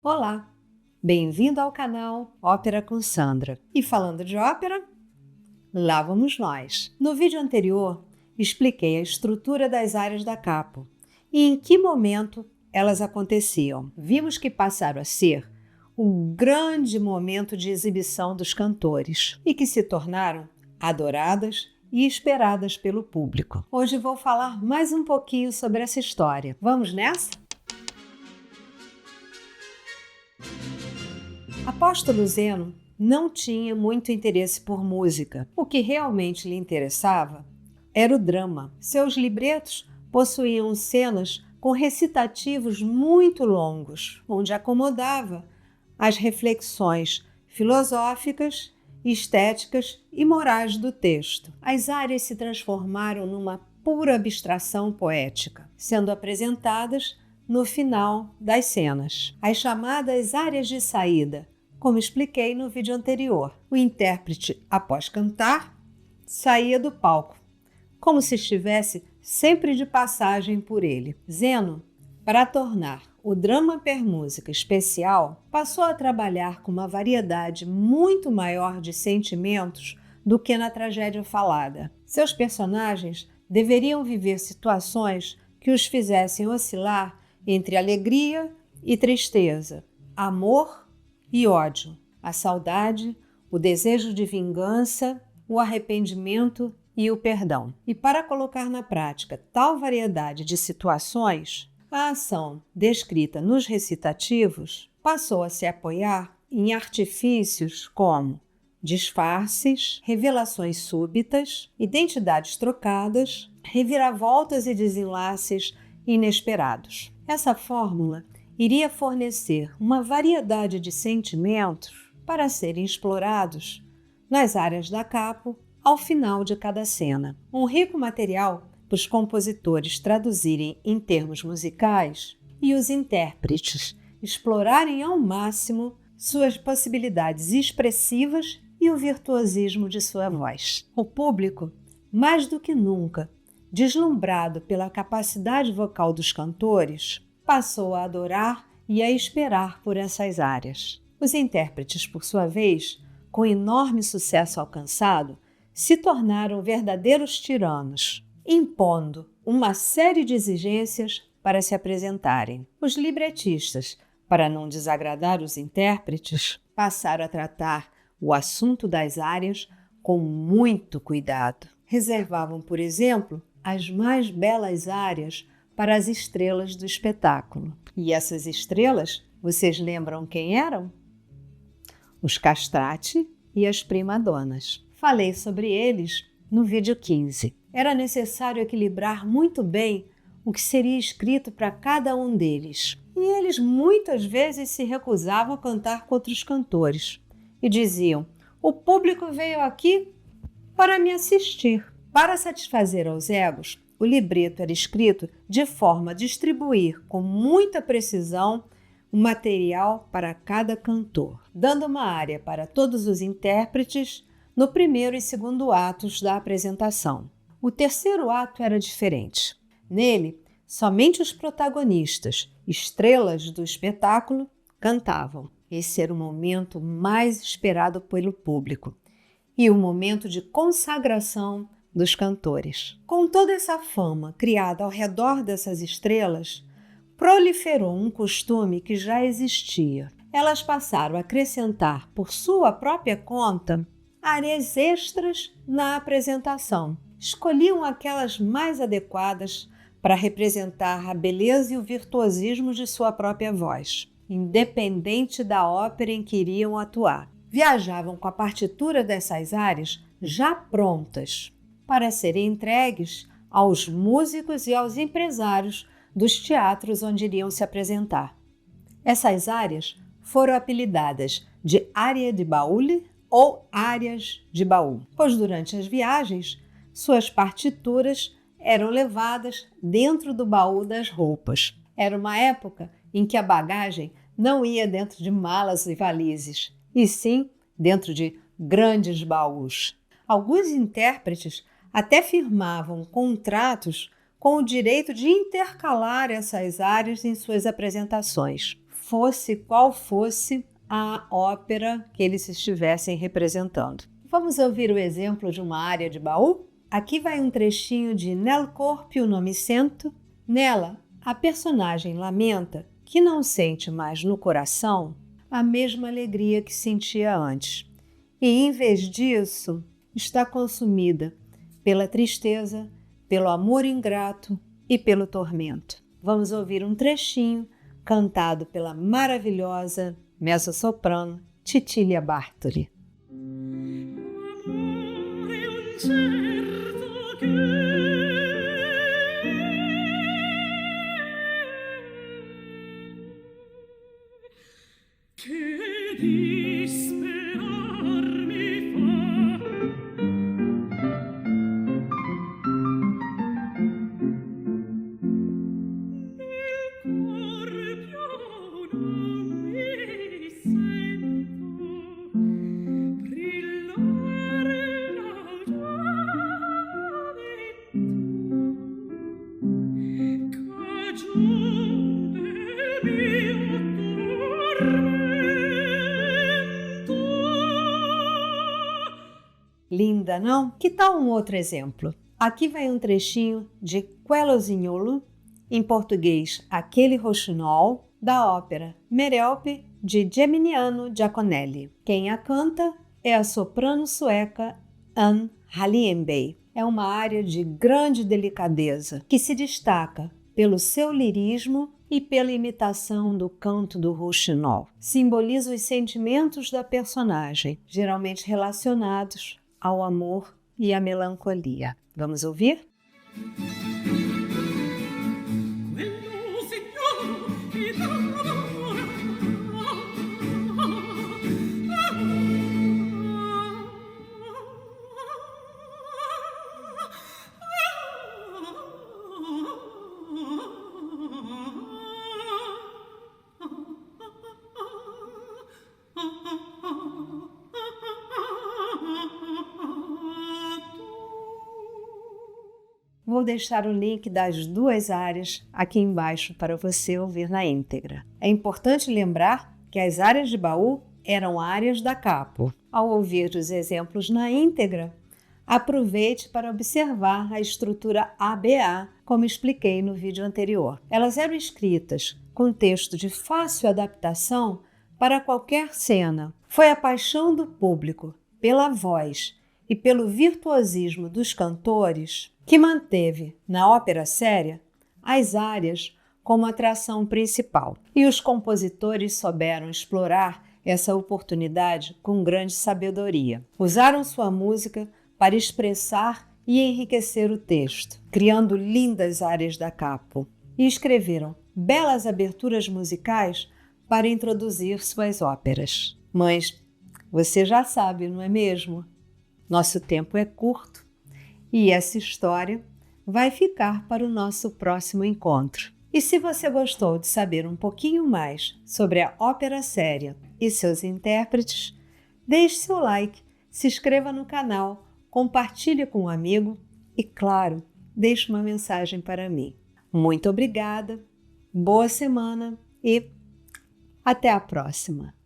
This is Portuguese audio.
Olá, bem-vindo ao canal Ópera com Sandra. E falando de ópera, lá vamos nós. No vídeo anterior, expliquei a estrutura das áreas da capo e em que momento elas aconteciam. Vimos que passaram a ser um grande momento de exibição dos cantores e que se tornaram adoradas e esperadas pelo público. Hoje vou falar mais um pouquinho sobre essa história. Vamos nessa? Apóstolo Zeno não tinha muito interesse por música. O que realmente lhe interessava era o drama. Seus libretos possuíam cenas com recitativos muito longos, onde acomodava as reflexões filosóficas, estéticas e morais do texto. As áreas se transformaram numa pura abstração poética, sendo apresentadas no final das cenas. As chamadas áreas de saída, como expliquei no vídeo anterior. O intérprete, após cantar, saía do palco, como se estivesse sempre de passagem por ele. Zeno, para tornar o drama per música especial, passou a trabalhar com uma variedade muito maior de sentimentos do que na tragédia falada. Seus personagens deveriam viver situações que os fizessem oscilar entre alegria e tristeza, amor e ódio, a saudade, o desejo de vingança, o arrependimento e o perdão. E para colocar na prática tal variedade de situações, a ação descrita nos recitativos passou a se apoiar em artifícios como disfarces, revelações súbitas, identidades trocadas, reviravoltas e desenlaces inesperados. Essa fórmula iria fornecer uma variedade de sentimentos para serem explorados nas áreas da capo ao final de cada cena. Um rico material para os compositores traduzirem em termos musicais e os intérpretes explorarem ao máximo suas possibilidades expressivas e o virtuosismo de sua voz. O público, mais do que nunca, deslumbrado pela capacidade vocal dos cantores, passou a adorar e a esperar por essas áreas. Os intérpretes, por sua vez, com enorme sucesso alcançado, se tornaram verdadeiros tiranos, impondo uma série de exigências para se apresentarem. Os libretistas, para não desagradar os intérpretes, passaram a tratar o assunto das áreas com muito cuidado. Reservavam, por exemplo, as mais belas áreas para as estrelas do espetáculo. E essas estrelas, vocês lembram quem eram? Os castrati e as primadonas. Falei sobre eles no vídeo 15. Era necessário equilibrar muito bem o que seria escrito para cada um deles. E eles muitas vezes se recusavam a cantar contra os cantores e diziam: "O público veio aqui para me assistir." Para satisfazer aos egos, o libreto era escrito de forma a distribuir com muita precisão o material para cada cantor, dando uma área para todos os intérpretes no primeiro e segundo atos da apresentação. O terceiro ato era diferente. Nele, somente os protagonistas, estrelas do espetáculo, cantavam. Esse era o momento mais esperado pelo público e o momento de consagração dos cantores. Com toda essa fama criada ao redor dessas estrelas, proliferou um costume que já existia. Elas passaram a acrescentar por sua própria conta áreas extras na apresentação. Escolhiam aquelas mais adequadas para representar a beleza e o virtuosismo de sua própria voz, independente da ópera em que iriam atuar. Viajavam com a partitura dessas áreas já prontas para serem entregues aos músicos e aos empresários dos teatros onde iriam se apresentar. Essas áreas foram apelidadas de arie di baule ou áreas de baú, pois durante as viagens suas partituras eram levadas dentro do baú das roupas. Era uma época em que a bagagem não ia dentro de malas e valizes, e sim dentro de grandes baús. Alguns intérpretes até firmavam contratos com o direito de intercalar essas áreas em suas apresentações. fosse qual fosse a ópera que eles estivessem representando. Vamos ouvir o exemplo de uma área de baú? Aqui vai um trechinho de Nel corpo non mi sento. Nela, a personagem lamenta que não sente mais no coração a mesma alegria que sentia antes. E, em vez disso, está consumida pela tristeza, pelo amor ingrato e pelo tormento. Vamos ouvir um trechinho cantado pela maravilhosa mezzo-soprano Cecilia Bartoli. Linda, não? Que tal um outro exemplo? Aqui vai um trechinho de Quello Zignolo, em português, Aquele Rouxinol, da ópera Merope, de Geminiano Giaconelli. Quem a canta é a soprano sueca Ann Hallienby. É uma área de grande delicadeza, que se destaca pelo seu lirismo e pela imitação do canto do rouxinol. Simboliza os sentimentos da personagem, geralmente relacionados ao amor e à melancolia. Vamos ouvir? Vou deixar o link das duas áreas aqui embaixo para você ouvir na íntegra. É importante lembrar que as áreas de baú eram áreas da capo. Ao ouvir os exemplos na íntegra, aproveite para observar a estrutura ABA, como expliquei no vídeo anterior. Elas eram escritas com texto de fácil adaptação para qualquer cena. Foi a paixão do público pela voz e pelo virtuosismo dos cantores que manteve na ópera séria as áreas como atração principal. E os compositores souberam explorar essa oportunidade com grande sabedoria. Usaram sua música para expressar e enriquecer o texto, criando lindas áreas da capo. E escreveram belas aberturas musicais para introduzir suas óperas. Mas você já sabe, não é mesmo? Nosso tempo é curto e essa história vai ficar para o nosso próximo encontro. E se você gostou de saber um pouquinho mais sobre a ópera séria e seus intérpretes, deixe seu like, se inscreva no canal, compartilhe com um amigo e, claro, deixe uma mensagem para mim. Muito obrigada, boa semana e até a próxima!